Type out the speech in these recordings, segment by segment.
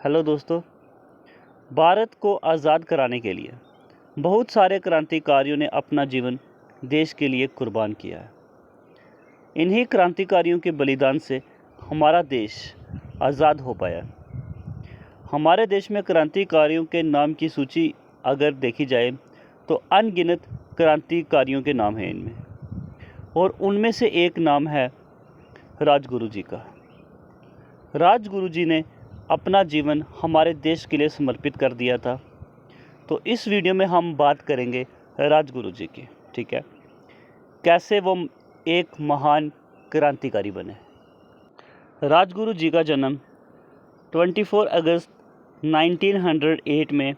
Hello दोस्तों। भारत को आज़ाद कराने के लिए बहुत सारे क्रांतिकारियों ने अपना जीवन देश के लिए कुर्बान किया है। इन्हीं क्रांतिकारियों के बलिदान से हमारा देश आज़ाद हो पाया। हमारे देश में क्रांतिकारियों के नाम की सूची अगर देखी जाए तो अनगिनत क्रांतिकारियों के नाम हैं इनमें, और उनमें से एक नाम है राजगुरु जी का। राजगुरु जी ने अपना जीवन हमारे देश के लिए समर्पित कर दिया था। तो इस वीडियो में हम बात करेंगे राजगुरु जी की। ठीक है, कैसे वो एक महान क्रांतिकारी बने। राजगुरु जी का जन्म 24 अगस्त 1908 में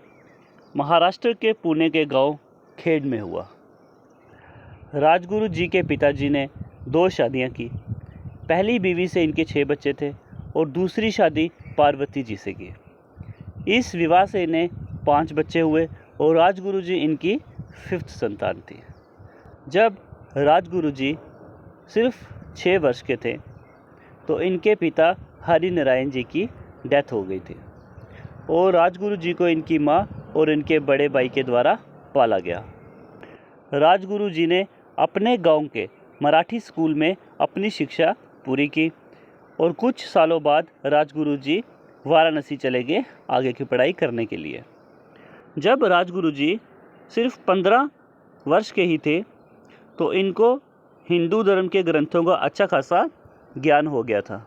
महाराष्ट्र के पुणे के गांव खेड़ में हुआ। राजगुरु जी के पिताजी ने 2 शादियां की। पहली बीवी से इनके 6 बच्चे थे और दूसरी शादी पार्वती जी से की। इस विवाह से इन्हें 5 बच्चे हुए और राजगुरु जी इनकी 5th संतान थी। जब राजगुरु जी सिर्फ 6 वर्ष के थे तो इनके पिता हरि नारायण जी की डेथ हो गई थी और राजगुरु जी को इनकी माँ और इनके बड़े भाई के द्वारा पाला गया। राजगुरु जी ने अपने गांव के मराठी स्कूल में अपनी शिक्षा पूरी की और कुछ सालों बाद राजगुरु जी वाराणसी चले गए आगे की पढ़ाई करने के लिए। जब राजगुरु जी सिर्फ 15 वर्ष के ही थे तो इनको हिंदू धर्म के ग्रंथों का अच्छा खासा ज्ञान हो गया था।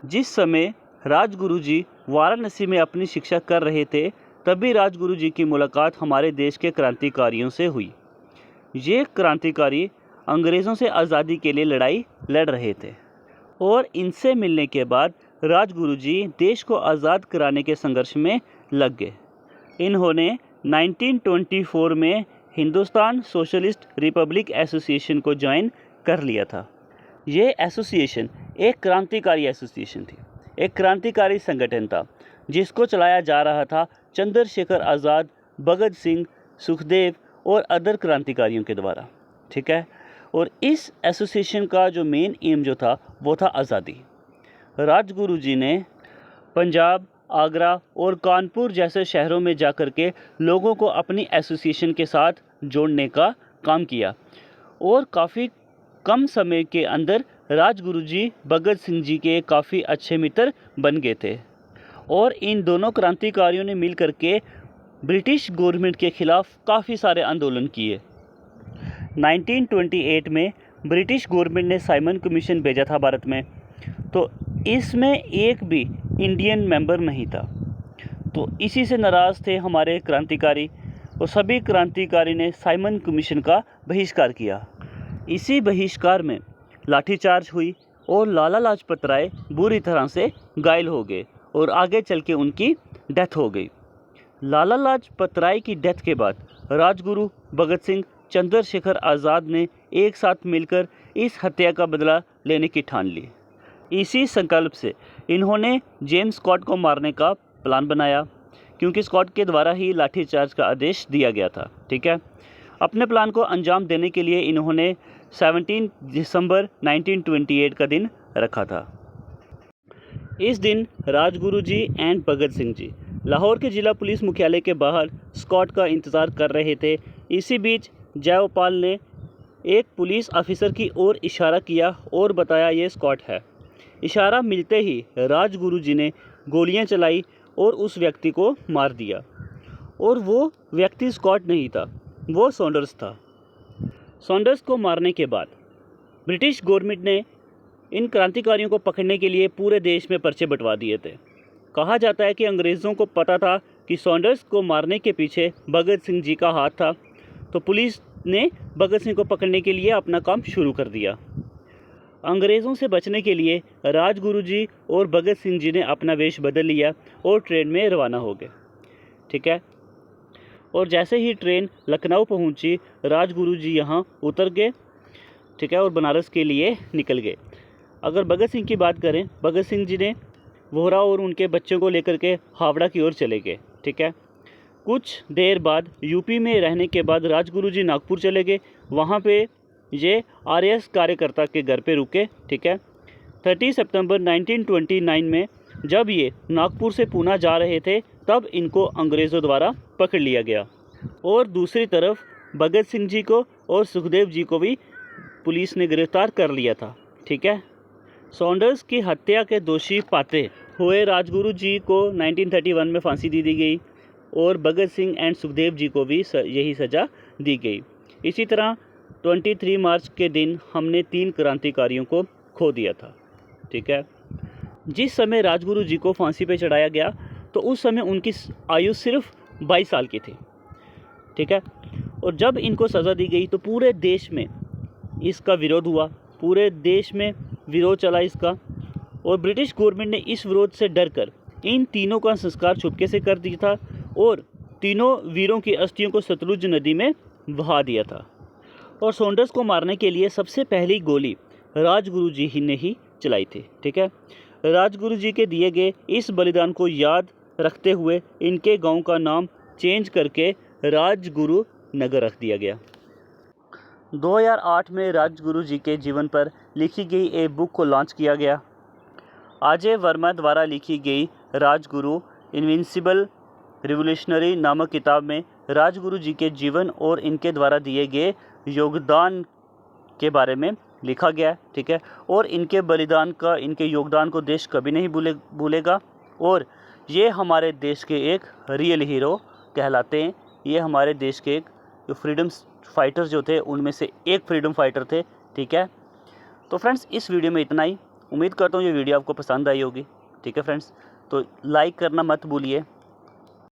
जिस समय राजगुरु जी वाराणसी में अपनी शिक्षा कर रहे थे तभी राजगुरु जी की मुलाकात हमारे देश के क्रांतिकारियों से हुई। ये क्रांतिकारी अंग्रेज़ों से आज़ादी के लिए लड़ाई लड़ रहे थे और इनसे मिलने के बाद राजगुरु जी देश को आज़ाद कराने के संघर्ष में लग गए। इन्होंने 1924 में हिंदुस्तान सोशलिस्ट रिपब्लिक एसोसिएशन को ज्वाइन कर लिया था। ये एसोसिएशन एक क्रांतिकारी एसोसिएशन थी, एक क्रांतिकारी संगठन था जिसको चलाया जा रहा था चंद्रशेखर आज़ाद, भगत सिंह, सुखदेव और अदर क्रांतिकारियों के द्वारा। ठीक है, और इस एसोसिएशन का जो मेन एम जो था वो था आज़ादी। राजगुरु जी ने पंजाब, आगरा और कानपुर जैसे शहरों में जाकर के लोगों को अपनी एसोसिएशन के साथ जोड़ने का काम किया और काफ़ी कम समय के अंदर राजगुरु जी भगत सिंह जी के काफ़ी अच्छे मित्र बन गए थे और इन दोनों क्रांतिकारियों ने मिल करके ब्रिटिश गवर्नमेंट के खिलाफ काफ़ी सारे आंदोलन किए। 1928 में ब्रिटिश गवर्नमेंट ने साइमन कमीशन भेजा था भारत में, तो इसमें एक भी इंडियन मेंबर नहीं था। तो इसी से नाराज़ थे हमारे क्रांतिकारी और सभी क्रांतिकारी ने साइमन कमीशन का बहिष्कार किया। इसी बहिष्कार में लाठीचार्ज हुई और लाला लाजपत राय बुरी तरह से घायल हो गए और आगे चल के उनकी डेथ हो गई। लाला लाजपत राय की डेथ के बाद राजगुरु, भगत सिंह, चंद्रशेखर आज़ाद ने एक साथ मिलकर इस हत्या का बदला लेने की ठान ली। इसी संकल्प से इन्होंने जेम्स स्कॉट को मारने का प्लान बनाया क्योंकि स्कॉट के द्वारा ही लाठीचार्ज का आदेश दिया गया था। ठीक है, अपने प्लान को अंजाम देने के लिए इन्होंने 17 दिसंबर 1928 का दिन रखा था। इस दिन राजगुरु जी एंड भगत सिंह जी लाहौर के जिला पुलिस मुख्यालय के बाहर स्कॉट का इंतज़ार कर रहे थे। इसी बीच जयपाल ने एक पुलिस ऑफिसर की ओर इशारा किया और बताया ये स्कॉट है। इशारा मिलते ही राजगुरु जी ने गोलियां चलाई और उस व्यक्ति को मार दिया। और वो व्यक्ति स्कॉट नहीं था, वो सॉन्डर्स था। सॉन्डर्स को मारने के बाद ब्रिटिश गवर्नमेंट ने इन क्रांतिकारियों को पकड़ने के लिए पूरे देश में पर्चे बंटवा दिए थे। कहा जाता है कि अंग्रेज़ों को पता था कि सॉन्डर्स को मारने के पीछे भगत सिंह जी का हाथ था, तो पुलिस ने भगत सिंह को पकड़ने के लिए अपना काम शुरू कर दिया। अंग्रेज़ों से बचने के लिए राजगुरु जी और भगत सिंह जी ने अपना वेश बदल लिया और ट्रेन में रवाना हो गए। ठीक है, और जैसे ही ट्रेन लखनऊ पहुंची राजगुरु जी यहां उतर गए। ठीक है, और बनारस के लिए निकल गए। अगर भगत सिंह की बात करें, भगत सिंह जी ने वोहरा और उनके बच्चों को लेकर के हावड़ा की ओर चले गए। ठीक है, कुछ देर बाद यूपी में रहने के बाद राजगुरु जी नागपुर चले गए। वहाँ पे ये आरएस कार्यकर्ता के घर पे रुके। ठीक है, 30 सितंबर 1929 में जब ये नागपुर से पूना जा रहे थे तब इनको अंग्रेज़ों द्वारा पकड़ लिया गया। और दूसरी तरफ भगत सिंह जी को और सुखदेव जी को भी पुलिस ने गिरफ्तार कर लिया था। ठीक है। सॉन्डर्स की हत्या के दोषी पाते हुए राजगुरु जी को 1931 में फांसी दी गई और भगत सिंह एंड सुखदेव जी को भी यही सज़ा दी गई। इसी तरह 23 मार्च के दिन हमने 3 क्रांतिकारियों को खो दिया था। ठीक है। जिस समय राजगुरु जी को फांसी पे चढ़ाया गया तो उस समय उनकी आयु सिर्फ 22 साल की थी। ठीक है। और जब इनको सज़ा दी गई तो पूरे देश में इसका विरोध हुआ, पूरे देश में विरोध चला इसका, और ब्रिटिश गवर्नमेंट ने इस विरोध से डरकर इन तीनों का संस्कार छुपके से कर दिया था और तीनों वीरों की अस्थियों को सतलुज नदी में बहा दिया था। और सॉन्डर्स को मारने के लिए सबसे पहली गोली राजगुरु जी ही ने ही चलाई थी। ठीक है। राजगुरु जी के दिए गए इस बलिदान को याद रखते हुए इनके गांव का नाम चेंज करके राजगुरु नगर रख दिया गया। 2008 में राजगुरु जी के जीवन पर लिखी गई एक बुक को लॉन्च किया गया। अजय वर्मा द्वारा लिखी गई राजगुरु इनविंसिबल रिवोल्यूशनरी नामक किताब में राजगुरु जी के जीवन और इनके द्वारा दिए गए योगदान के बारे में लिखा गया है। ठीक है। और इनके बलिदान का, इनके योगदान को देश कभी नहीं भूलेगा और ये हमारे देश के एक रियल हीरो कहलाते हैं। ये हमारे देश के एक जो फ्रीडम फाइटर्स जो थे उनमें से एक फ्रीडम फाइटर थे। ठीक है। तो फ्रेंड्स, इस वीडियो में इतना ही। उम्मीद करता हूँ ये वीडियो आपको पसंद आई होगी। ठीक है फ्रेंड्स, तो लाइक करना मत भूलिए